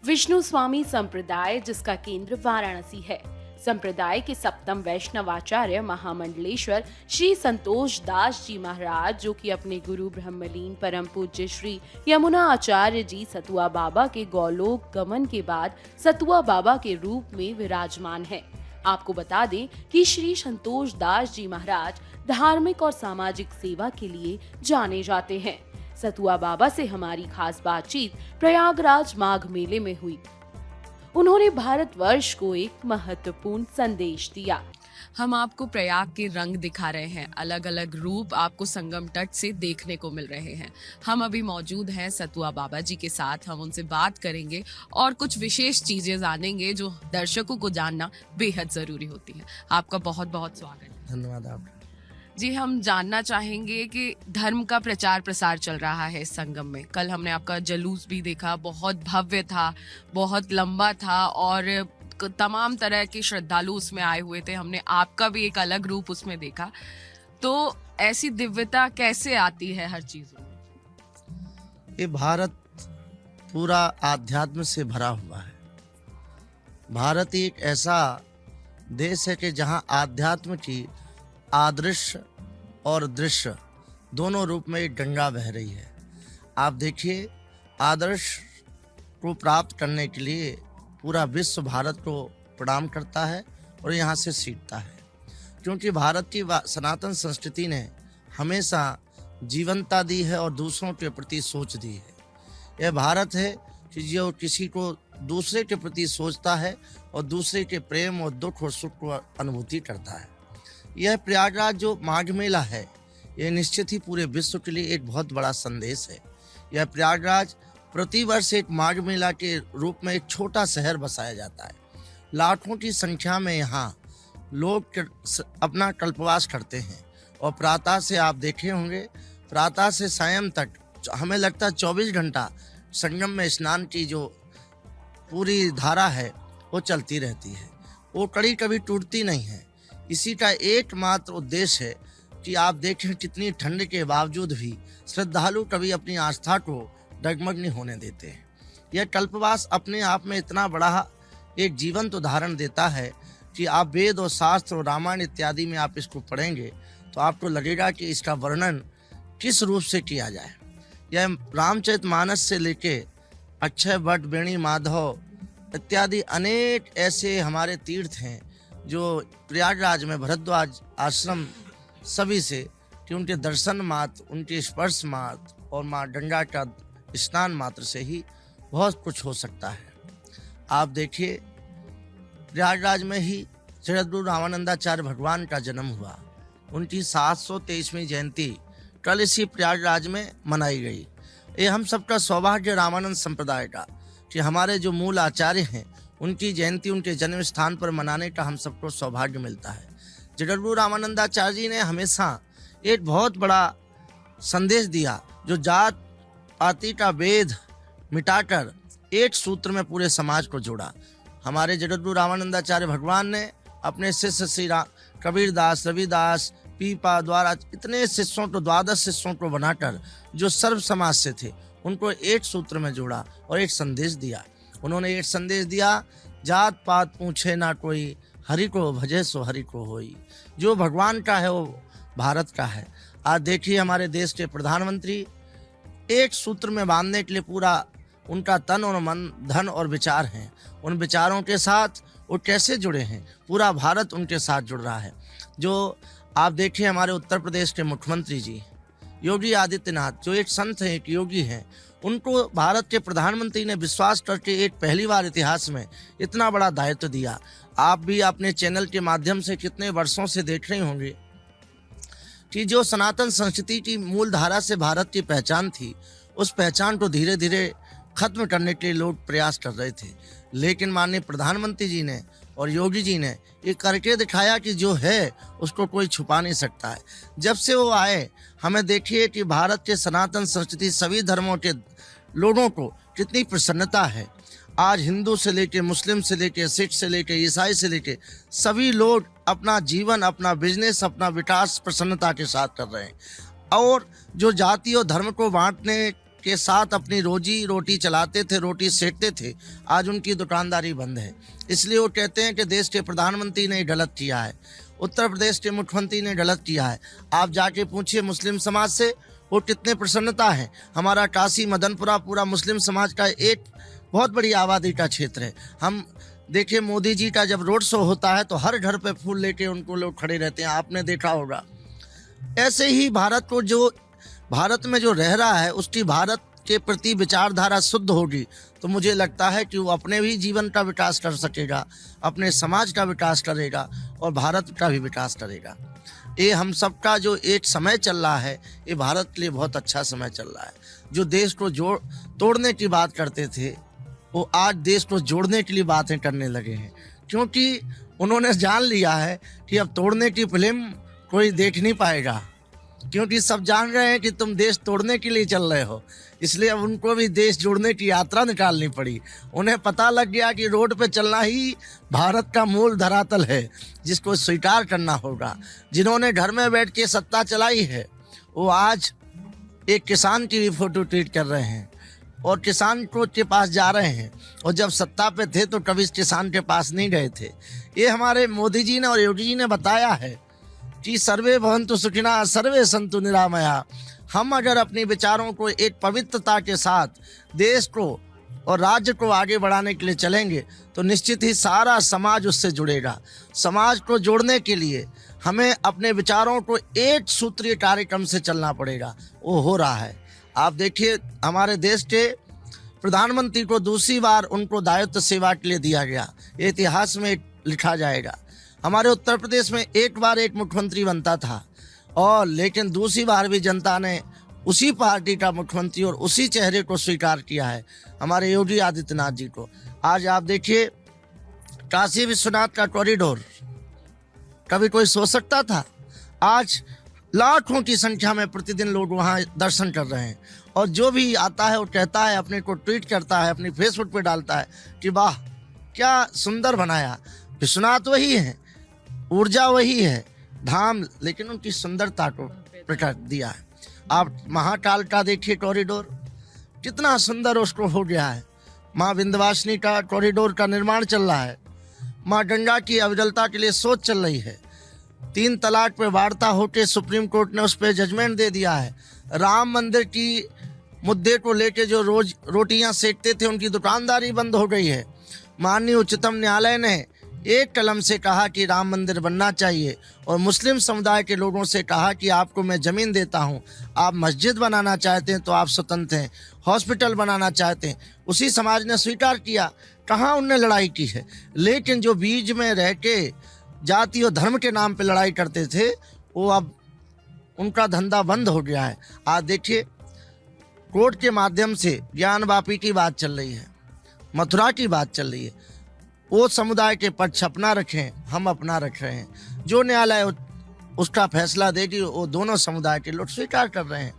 विष्णु स्वामी संप्रदाय, जिसका केंद्र वाराणसी है। संप्रदाय के सप्तम वैष्णवाचार्य महामंडलेश्वर श्री संतोष दास जी महाराज, जो कि अपने गुरु ब्रह्मलीन परम पूज्य श्री यमुना आचार्य जी सतुआ बाबा के गौलोक गमन के बाद सतुआ बाबा के रूप में विराजमान है। आपको बता दें कि श्री संतोष दास जी महाराज धार्मिक और सामाजिक सेवा के लिए जाने जाते हैं। सतुआ बाबा से हमारी खास बातचीत प्रयागराज माघ मेले में हुई। उन्होंने भारतवर्ष को एक महत्वपूर्ण संदेश दिया। हम आपको प्रयाग के रंग दिखा रहे हैं, अलग अलग रूप आपको संगम तट से देखने को मिल रहे हैं। हम अभी मौजूद हैं सतुआ बाबा जी के साथ, हम उनसे बात करेंगे और कुछ विशेष चीजें जानेंगे जो दर्शकों को जानना बेहद जरूरी होती है। आपका बहुत बहुत स्वागत है। धन्यवाद आपका। जी, हम जानना चाहेंगे कि धर्म का प्रचार प्रसार चल रहा है इस संगम में। कल हमने आपका जुलूस भी देखा, बहुत भव्य था, बहुत लंबा था और तमाम तरह के श्रद्धालु उसमें आए हुए थे। हमने आपका भी एक अलग रूप उसमें देखा। तो ऐसी दिव्यता कैसे आती है हर चीजों में? ये भारत पूरा आध्यात्म से भरा हुआ है। भारत एक ऐसा देश है कि जहाँ आध्यात्म की आदृश्य और दृश्य दोनों रूप में एक गंगा बह रही है। आप देखिए, आदर्श को प्राप्त करने के लिए पूरा विश्व भारत को प्रणाम करता है और यहाँ से सीखता है, क्योंकि भारत की सनातन संस्कृति ने हमेशा जीवंतता दी है और दूसरों के प्रति सोच दी है। यह भारत है कि जो किसी को दूसरे के प्रति सोचता है और दूसरे के प्रेम और दुख और सुख को अनुभूति करता है। यह प्रयागराज जो माघ मेला है, यह निश्चित ही पूरे विश्व के लिए एक बहुत बड़ा संदेश है। यह प्रयागराज प्रतिवर्ष एक माघ मेला के रूप में एक छोटा शहर बसाया जाता है। लाखों की संख्या में यहाँ लोग अपना कल्पवास करते हैं और प्रातः से आप देखे होंगे, प्रातः से सायं तक हमें लगता है 24 घंटा संगम में स्नान की जो पूरी धारा है वो चलती रहती है। वो कड़ी कभी टूटती नहीं है। इसी का एकमात्र उद्देश्य है कि आप देखें कितनी ठंड के बावजूद भी श्रद्धालु कभी अपनी आस्था को डगमग नहीं होने देते हैं। यह कल्पवास अपने आप में इतना बड़ा एक जीवंत उदाहरण देता है कि आप वेद और शास्त्र और रामायण इत्यादि में आप इसको पढ़ेंगे तो आपको लगेगा कि इसका वर्णन किस रूप से किया जाए। यह रामचरितमानस से लेके अक्षय वट, बेणी माधव इत्यादि अनेक ऐसे हमारे तीर्थ हैं जो प्रयागराज में भरद्वाज आश्रम सभी से कि उनके दर्शन मात्र, उनके स्पर्श मात्र और माँ गंगा का स्नान मात्र से ही बहुत कुछ हो सकता है। आप देखिए, प्रयागराज में ही जगद्गुरु रामानंदाचार्य भगवान का जन्म हुआ। उनकी 723वीं जयंती कल इसी प्रयागराज में मनाई गई। ये हम सबका सौभाग्य रामानंद संप्रदाय का कि हमारे जो मूल आचार्य हैं उनकी जयंती उनके जन्म स्थान पर मनाने का हम सबको सौभाग्य मिलता है। जगद्गुरु रामानंदाचार्य जी ने हमेशा एक बहुत बड़ा संदेश दिया, जो जात पाति का भेद मिटाकर एक सूत्र में पूरे समाज को जोड़ा। हमारे जगद्गुरु रामानंदाचार्य भगवान ने अपने शिष्य श्री कबीरदास, रविदास, पीपा द्वारा इतने शिष्यों को, 12 शिष्यों को बनाकर जो सर्व समाज से थे उनको एक सूत्र में जोड़ा और एक संदेश दिया। उन्होंने एक संदेश दिया, जात पात पूछे ना कोई, हरि को भजे सो हरि को होई। जो भगवान का है वो भारत का है। आज देखिए, हमारे देश के प्रधानमंत्री एक सूत्र में बांधने के लिए पूरा उनका तन और मन, धन और विचार हैं। उन विचारों के साथ वो कैसे जुड़े हैं, पूरा भारत उनके साथ जुड़ रहा है। जो आप देखिए, हमारे उत्तर प्रदेश के मुख्यमंत्री जी योगी आदित्यनाथ, जो एक संत हैं, एक योगी हैं, उनको भारत के प्रधानमंत्री ने विश्वास करके एक पहली बार इतिहास में इतना बड़ा दायित्व दिया। आप भी अपने चैनल के माध्यम से कितने वर्षों से देख रहे होंगे कि जो सनातन संस्कृति की मूल धारा से भारत की पहचान थी, उस पहचान को धीरे धीरे खत्म करने के लिए लोग प्रयास कर रहे थे। लेकिन माननीय प्रधानमंत्री जी ने और योगी जी ने ये करके दिखाया कि जो है उसको कोई छुपा नहीं सकता है। जब से वो आए, हमें देखिए कि भारत के सनातन संस्कृति सभी धर्मों के लोगों को कितनी प्रसन्नता है। आज हिंदू से लेके, मुस्लिम से लेके, सिख से लेके, ईसाई से लेके सभी लोग अपना जीवन, अपना बिजनेस, अपना विकास प्रसन्नता के साथ कर रहे हैं। और जो जाति और धर्म को बांटने के साथ अपनी रोजी रोटी चलाते थे, रोटी सेकते थे, आज उनकी दुकानदारी बंद है। इसलिए वो कहते हैं कि देश के प्रधानमंत्री ने गलत किया है, उत्तर प्रदेश के मुख्यमंत्री ने गलत किया है। आप जाके पूछिए मुस्लिम समाज से, वो कितने प्रसन्नता है। हमारा काशी मदनपुरा पूरा मुस्लिम समाज का एक बहुत बड़ी आबादी का क्षेत्र है। हम देखिए मोदी जी का जब रोड शो होता है तो हर घर पे फूल लेके उनको लोग खड़े रहते हैं, आपने देखा होगा। ऐसे ही भारत में जो रह रहा है उसकी भारत के प्रति विचारधारा शुद्ध होगी तो मुझे लगता है कि वो अपने भी जीवन का विकास कर सकेगा, अपने समाज का विकास करेगा और भारत का भी विकास करेगा। ये हम सबका जो एक समय चल रहा है, ये भारत के लिए बहुत अच्छा समय चल रहा है। जो देश को तोड़ने की बात करते थे वो आज देश को जोड़ने के लिए बातें करने लगे हैं, क्योंकि उन्होंने जान लिया है कि अब तोड़ने की फिल्म कोई देख नहीं पाएगा, क्योंकि सब जान रहे हैं कि तुम देश तोड़ने के लिए चल रहे हो। इसलिए अब उनको भी देश जोड़ने की यात्रा निकालनी पड़ी। उन्हें पता लग गया कि रोड पे चलना ही भारत का मूल धरातल है, जिसको स्वीकार करना होगा। जिन्होंने घर में बैठ के सत्ता चलाई है वो आज एक किसान की भी फोटो ट्वीट कर रहे हैं और किसान को के पास जा रहे हैं, और जब सत्ता पे थे तो कभी किसान के पास नहीं गए थे। ये हमारे मोदी जी ने और योगी जी ने बताया है कि सर्वे भवन्तु सुखिनः सर्वे सन्तु निरामया। हम अगर अपने विचारों को एक पवित्रता के साथ देश को और राज्य को आगे बढ़ाने के लिए चलेंगे तो निश्चित ही सारा समाज उससे जुड़ेगा। समाज को जोड़ने के लिए हमें अपने विचारों को एक सूत्रीय कार्यक्रम से चलना पड़ेगा। वो हो रहा है। आप देखिए हमारे देश के प्रधानमंत्री को दूसरी बार उनको दायित्व सेवा के लिए दिया गया, ये इतिहास में लिखा जाएगा। हमारे उत्तर प्रदेश में एक बार एक मुख्यमंत्री बनता था और लेकिन दूसरी बार भी जनता ने उसी पार्टी का मुख्यमंत्री और उसी चेहरे को स्वीकार किया है, हमारे योगी आदित्यनाथ जी को। आज आप देखिए काशी विश्वनाथ का कॉरिडोर, कभी कोई सोच सकता था? आज लाखों की संख्या में प्रतिदिन लोग वहाँ दर्शन कर रहे हैं, और जो भी आता है वो कहता है, अपने को ट्वीट करता है, अपनी फेसबुक पे डालता है कि वाह क्या सुंदर बनाया। विश्वनाथ वही है, ऊर्जा वही है, धाम, लेकिन उनकी सुंदरता को प्रकट दिया है। आप महाकाल का देखिए कॉरिडोर, कितना सुंदर उसको हो गया है। माँ विंध्यवासिनी का कॉरिडोर का निर्माण चल रहा है। माँ गंगा की अविरलता के लिए सोच चल रही है। 3 तलाक पे वार्ता होकर सुप्रीम कोर्ट ने उस पर जजमेंट दे दिया है। राम मंदिर की मुद्दे को लेके जो रोज रोटियां सेकते थे उनकी दुकानदारी बंद हो गई है। माननीय उच्चतम न्यायालय ने एक कलम से कहा कि राम मंदिर बनना चाहिए, और मुस्लिम समुदाय के लोगों से कहा कि आपको मैं ज़मीन देता हूं, आप मस्जिद बनाना चाहते हैं तो आप स्वतंत्र हैं, हॉस्पिटल बनाना चाहते हैं, उसी समाज ने स्वीकार किया। कहाँ उनने लड़ाई की है? लेकिन जो बीच में रह के जाति और धर्म के नाम पे लड़ाई करते थे वो अब उनका धंधा बंद हो गया है। आज देखिए कोर्ट के माध्यम से ज्ञान वापी की बात चल रही है, मथुरा की बात चल रही है। वो समुदाय के पक्ष अपना रखें, हम अपना रख रहे हैं। जो न्यायालय उसका फैसला देगी वो दोनों समुदाय के लोग स्वीकार कर रहे हैं।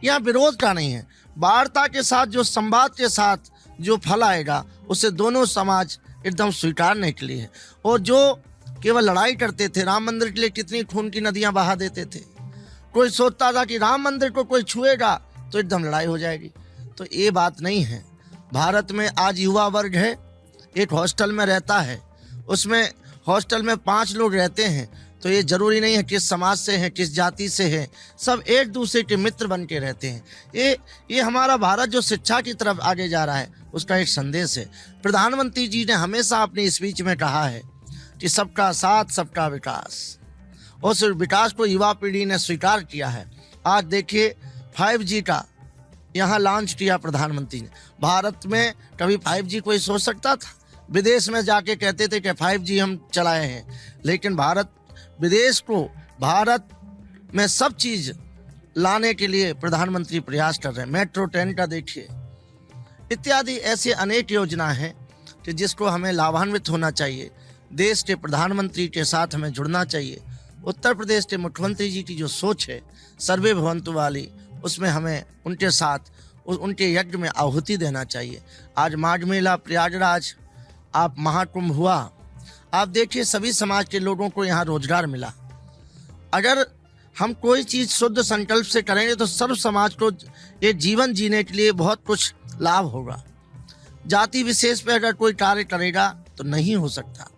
यहाँ विरोध का नहीं है, वार्ता के साथ जो संवाद के साथ जो फल आएगा उसे दोनों समाज एकदम स्वीकारने के लिए है। और जो केवल लड़ाई करते थे, राम मंदिर के लिए कितनी खून की नदियां बहा देते थे। कोई सोचता था कि राम मंदिर को कोई छुएगा तो एकदम लड़ाई हो जाएगी, तो ये बात नहीं है। भारत में आज युवा वर्ग है, एक हॉस्टल में रहता है, उसमें हॉस्टल में 5 लोग रहते हैं, तो ये जरूरी नहीं है किस समाज से हैं, किस जाति से हैं, सब एक दूसरे के मित्र बन के रहते हैं। ये हमारा भारत जो शिक्षा की तरफ आगे जा रहा है उसका एक संदेश है। प्रधानमंत्री जी ने हमेशा अपनी स्पीच में कहा है कि सबका साथ सबका विकास, और उस विकास को युवा पीढ़ी ने स्वीकार किया है। आज देखिए 5G का यहाँ लॉन्च किया प्रधानमंत्री ने। भारत में कभी 5G कोई सोच सकता था? विदेश में जाके कहते थे कि 5G हम चलाए हैं, लेकिन विदेश को भारत में सब चीज लाने के लिए प्रधानमंत्री प्रयास कर रहे हैं। मेट्रो ट्रेन का देखिए, इत्यादि ऐसे अनेक योजना हैं कि जिसको हमें लाभान्वित होना चाहिए। देश के प्रधानमंत्री के साथ हमें जुड़ना चाहिए। उत्तर प्रदेश के मुख्यमंत्री जी की जो सोच है सर्वे भवन्तु वाली, उसमें हमें उनके साथ उनके यज्ञ में आहुति देना चाहिए। आज माघ मेला प्रयागराज आप महाकुंभ हुआ, आप देखिए सभी समाज के लोगों को यहाँ रोजगार मिला। अगर हम कोई चीज शुद्ध संकल्प से करेंगे तो सर्व समाज को ये जीवन जीने के लिए बहुत कुछ लाभ होगा। जाति विशेष पे अगर कोई कार्य करेगा तो नहीं हो सकता।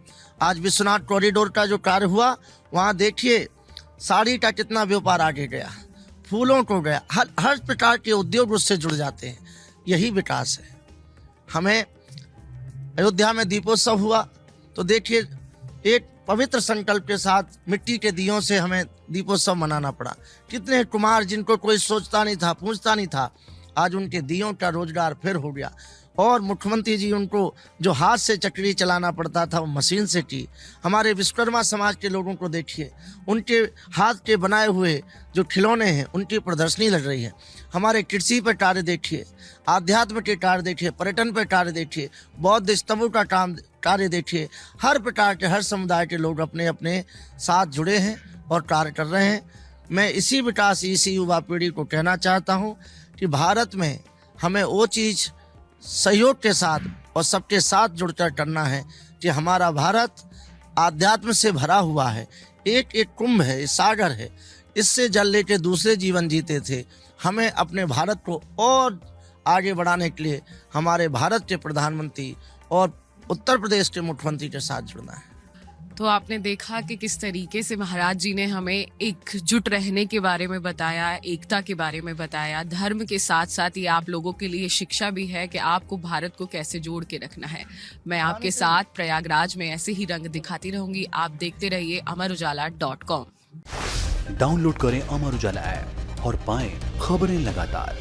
आज विश्वनाथ कॉरिडोर का जो कार्य हुआ, वहाँ देखिए साड़ी का कितना व्यापार आगे गया, फूलों को गया, हर प्रकार के उद्योग उससे जुड़ जाते हैं। यही विकास है। हमें अयोध्या में दीपोत्सव हुआ तो देखिए एक पवित्र संकल्प के साथ मिट्टी के दियों से हमें दीपोत्सव मनाना पड़ा। कितने कुमार जिनको कोई सोचता नहीं था, पूछता नहीं था, आज उनके दियों का रोजगार फिर हो गया। और मुख्यमंत्री जी उनको जो हाथ से चक्री चलाना पड़ता था वो मशीन से की। हमारे विश्वकर्मा समाज के लोगों को देखिए, उनके हाथ के बनाए हुए जो खिलौने हैं उनकी प्रदर्शनी लग रही है। हमारे कृषि पर कार्य देखिए, आध्यात्म के कार्य देखिए, पर्यटन पर कार्य देखिए, बौद्ध स्तंभों का कार्य देखिए। हर प्रकार के, हर समुदाय के लोग अपने अपने साथ जुड़े हैं और कार्य कर रहे हैं। मैं इसी विकास, इसी युवा पीढ़ी को कहना चाहता हूँ कि भारत में हमें वो चीज़ सहयोग के साथ और सबके साथ जुड़कर करना है कि हमारा भारत आध्यात्म से भरा हुआ है। एक एक कुंभ है, सागर है, इससे जल लेके दूसरे जीवन जीते थे। हमें अपने भारत को और आगे बढ़ाने के लिए हमारे भारत के प्रधानमंत्री और उत्तर प्रदेश के मुख्यमंत्री के साथ जुड़ना है। तो आपने देखा कि किस तरीके से महाराज जी ने हमें एकजुट रहने के बारे में बताया, एकता के बारे में बताया। धर्म के साथ साथ ये आप लोगों के लिए शिक्षा भी है कि आपको भारत को कैसे जोड़ के रखना है। मैं आपके साथ प्रयागराज में ऐसे ही रंग दिखाती रहूंगी। आप देखते रहिए amarujala.com। डाउनलोड करें अमर उजाला ऐप और पाएं खबरें लगातार।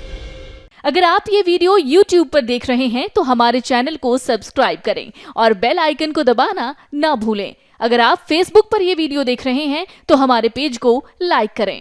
अगर आप ये वीडियो YouTube पर देख रहे हैं तो हमारे चैनल को सब्सक्राइब करें और बेल आइकन को दबाना ना भूलें। अगर आप Facebook पर ये वीडियो देख रहे हैं तो हमारे पेज को लाइक करें।